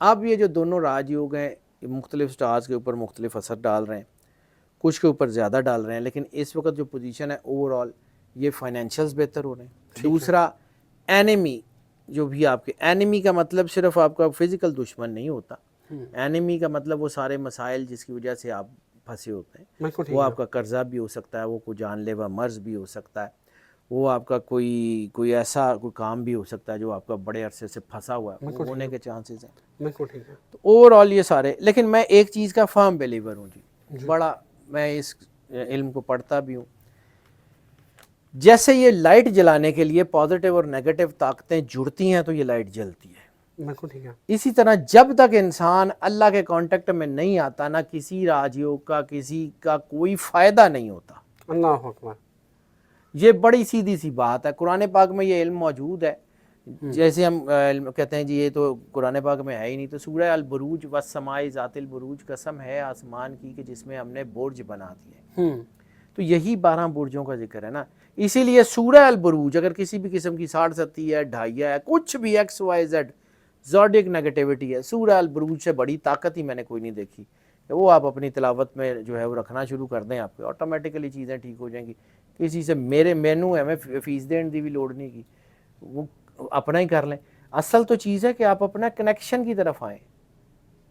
اب یہ جو دونوں راج یوگ ہیں یہ مختلف سٹارز کے اوپر مختلف اثر ڈال رہے ہیں، کچھ کے اوپر زیادہ ڈال رہے ہیں، لیکن اس وقت جو پوزیشن ہے اوور آل یہ فائنینشیلز بہتر ہو رہے ہیں۔ دوسرا اینیمی، جو بھی آپ کے اینیمی کا مطلب صرف آپ کا فزیکل دشمن نہیں ہوتا، اینیمی کا مطلب وہ سارے مسائل جس کی وجہ سے آپ پھنسے ہوتے ہیں، وہ آپ کا قرضہ بھی ہو سکتا ہے، وہ کوئی جان لیوا مرض بھی ہو سکتا ہے، وہ آپ کا کوئی ایسا کوئی کام بھی ہو سکتا ہے جو آپ کا بڑے عرصے سے پھنسا ہوا ہے، وہ ہونے کے چانسز ہیں۔ تو اوور آل یہ سارے، لیکن میں ایک چیز کا فرم بلیور ہوں جی، بڑا میں اس علم کو پڑھتا بھی ہوں، جیسے یہ لائٹ جلانے کے لیے پازیٹیو اور نیگیٹو طاقتیں جڑتی ہیں تو یہ لائٹ جلتی ہے، اسی طرح جب تک انسان اللہ کے کانٹیکٹ میں نہیں آتا نہ کسی راجیوں کا کسی کا کوئی فائدہ نہیں ہوتا۔ اللہ اکبر، یہ بڑی سیدھی سی بات ہے، قرآن پاک میں یہ علم موجود ہے۔ جیسے ہم کہتے ہیں جی یہ تو قرآن پاک میں ہے ہی نہیں، تو سورہ البروج والسماء ذات البروج، قسم ہے آسمان کی کہ جس میں ہم نے برج بنا دیے، تو یہی 12 برجوں کا ذکر ہے نا۔ اسی لیے سورہ البروج اگر کسی بھی قسم کی 60 70 ہے، ڈھائیا ہے، کچھ بھی X Y Z zodiac negativity ہے، سورہ البروج سے بڑی طاقت ہی میں نے کوئی نہیں دیکھی۔ وہ آپ اپنی تلاوت میں جو ہے وہ رکھنا شروع کر دیں، آپ کے آٹومیٹیکلی چیزیں ٹھیک ہو جائیں گی۔ کسی سے مینو ہے میں فیس دین دی بھی لوڑ نہیں کی، وہ اپنا ہی کر لیں۔ اصل تو چیز ہے کہ آپ اپنا کنیکشن کی طرف آئیں،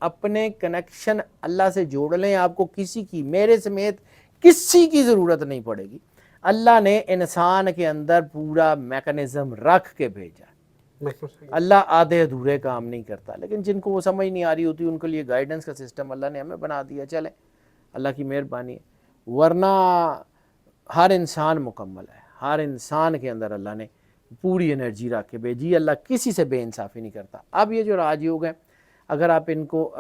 اپنے کنیکشن اللہ سے جوڑ لیں، آپ کو کسی کی، میرے سمیت کسی کی ضرورت نہیں پڑے گی۔ اللہ نے انسان کے اندر پورا میکانزم رکھ کے بھیجا، اللہ آدھے ادھورے کام نہیں کرتا، لیکن جن کو وہ سمجھ نہیں آ رہی ہوتی ان کے لیے گائیڈنس کا سسٹم اللہ نے ہمیں بنا دیا، چلیں اللہ کی مہربانی ہے۔ ورنہ ہر انسان مکمل ہے، ہر انسان کے اندر اللہ نے پوری انرجی رکھ کے بھیجی، اللہ کسی سے بے انصافی نہیں کرتا۔ اب یہ جو راج یوگ ہیں، اگر آپ ان کو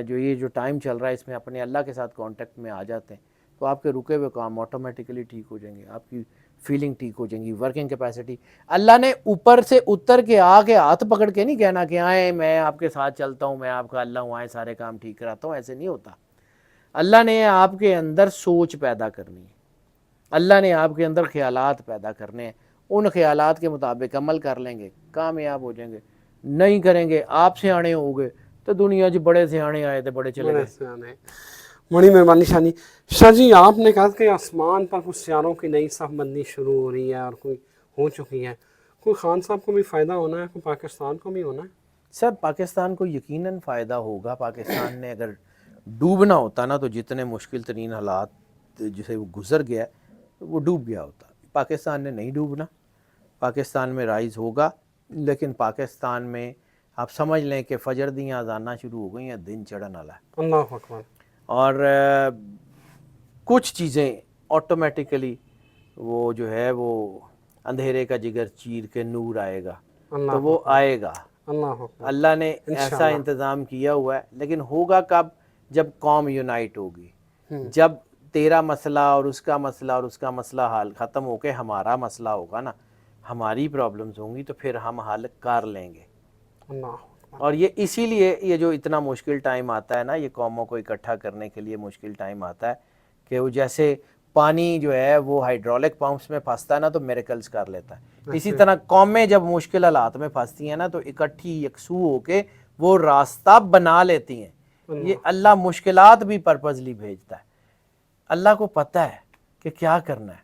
جو یہ جو ٹائم چل رہا ہے اس میں اپنے اللہ کے ساتھ کانٹیکٹ میں آ جاتے ہیں تو آپ کے رکے ہوئے کام آٹومیٹیکلی ٹھیک ہو جائیں گے، آپ کی فیلنگ ٹھیک ہو جائیں گی، ورکنگ کیپیسٹی۔ اللہ نے اوپر سے اتر کے آ کے ہاتھ پکڑ کے نہیں کہنا کہ آئیں میں آپ کے ساتھ چلتا ہوں، میں آپ کا اللہ ہوں، آئیں سارے کام ٹھیک کراتا ہوں، ایسے نہیں ہوتا۔ اللہ نے آپ کے اندر سوچ پیدا کرنی ہے، اللہ نے آپ کے اندر خیالات پیدا کرنے ہیں، ان خیالات کے مطابق عمل کر لیں گے کامیاب ہو جائیں گے، نہیں کریں گے آپ سیانے ہو گئے تو دنیا جی بڑے سیانے آئے تھے بڑے چلے گئے۔ بڑی مہربانی شاہ جی۔ شاہ جی آپ نے کہا کہ آسمان پر کچھ سیاروں کی نئی صف بندی شروع ہو رہی ہے اور کوئی ہو چکی ہے، کوئی خان صاحب کو بھی فائدہ ہونا ہے، کوئی پاکستان کو بھی ہونا ہے؟ سر پاکستان کو یقیناً فائدہ ہوگا، پاکستان نے اگر ڈوبنا ہوتا نا تو جتنے مشکل ترین حالات جسے وہ گزر گیا وہ ڈوب گیا ہوتا۔ پاکستان نے نہیں ڈوبنا، پاکستان میں رائز ہوگا، لیکن پاکستان میں آپ سمجھ لیں کہ فجر دیاں اذاناں شروع ہو گئی ہیں، دن چڑھن والا ہے، اللہ اکبر۔ اور کچھ چیزیں آٹومیٹیکلی وہ جو ہے وہ اندھیرے کا جگر چیر کے نور آئے گا، تو وہ آئے گا، اللہ نے ایسا انتظام کیا ہوا ہے۔ لیکن ہوگا کب؟ جب قوم یونائٹ ہوگی، جب تیرا مسئلہ اور اس کا مسئلہ اور اس کا مسئلہ حل ختم ہو کے ہمارا مسئلہ ہوگا نا، ہماری پرابلمز ہوں گی تو پھر ہم حل کر لیں گے۔ اور یہ اسی لیے یہ جو اتنا مشکل ٹائم آتا ہے نا، یہ قوموں کو اکٹھا کرنے کے لیے مشکل ٹائم آتا ہے کہ وہ جیسے پانی جو ہے وہ ہائیڈرولک پمپس میں پھنستا ہے نا تو میریکلز کر لیتا ہے، اسی طرح قومیں جب مشکل حالات میں پھنستی ہیں نا تو اکٹھی یکسو ہو کے وہ راستہ بنا لیتی ہیں۔ یہ اللہ مشکلات بھی پرپزلی بھیجتا ہے، اللہ کو پتہ ہے کہ کیا کرنا ہے۔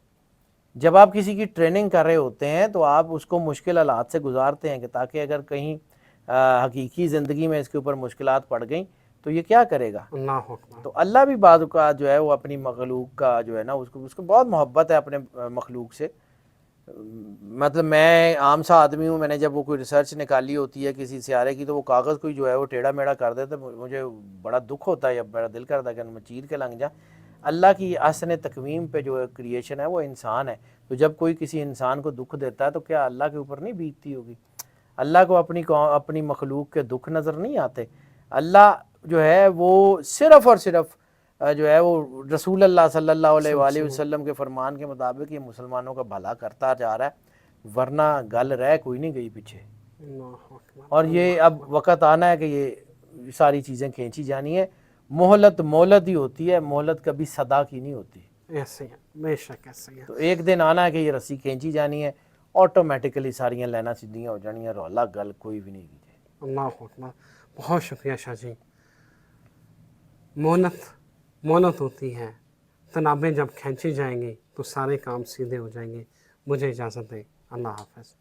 جب آپ کسی کی ٹریننگ کر رہے ہوتے ہیں تو آپ اس کو مشکل حالات سے گزارتے ہیں کہ تاکہ اگر کہیں حقیقی زندگی میں اس کے اوپر مشکلات پڑ گئیں تو یہ کیا کرے گا۔ تو اللہ بھی بعض اوقات جو ہے وہ اپنی مخلوق کا جو ہے نا اس کو بہت محبت ہے اپنے مخلوق سے۔ مطلب میں عام سا آدمی ہوں، میں نے جب وہ کوئی ریسرچ نکالی ہوتی ہے کسی سیارے کی تو وہ کاغذ کوئی جو ہے وہ ٹیڑھا میڑھا کر دیتا ہے، مجھے بڑا دکھ ہوتا ہے یا میرا دل کرتا ہے کہ میں چیر کے لنگ جا۔ اللہ کی احسن تقویم پہ جو کریشن ہے وہ انسان ہے، تو جب کوئی کسی انسان کو دکھ دیتا ہے تو کیا اللہ کے اوپر نہیں بیتتی ہوگی؟ اللہ کو اپنی مخلوق کے دکھ نظر نہیں آتے؟ اللہ جو ہے وہ صرف اور صرف جو ہے وہ رسول اللہ صلی اللہ علیہ وآلہ وسلم کے فرمان کے مطابق یہ مسلمانوں کا بھلا کرتا جا رہا ہے، ورنہ گل رہ کوئی نہیں گئی پیچھے۔ اور یہ اب وقت آنا ہے کہ یہ ساری چیزیں کھینچی جانی ہے۔ مہلت ہی ہوتی ہے، مہلت کبھی صدا کی نہیں ہوتی۔ ایسے ہی بے شک ایسے ہی۔ تو ایک دن آنا ہے کہ یہ رسی کھینچی جانی ہے، آٹومیٹیکلی ساریاں لینا سیدھیاں ہو جانی ہیں، رولا گل کوئی بھی نہیں کی جائے۔ اللہ اکبر۔ بہت شکریہ شاہ جی. مونت ہوتی ہے، تنابیں جب کھینچی جائیں گی تو سارے کام سیدھے ہو جائیں گے. مجھے اجازت دیں. اللہ حافظ.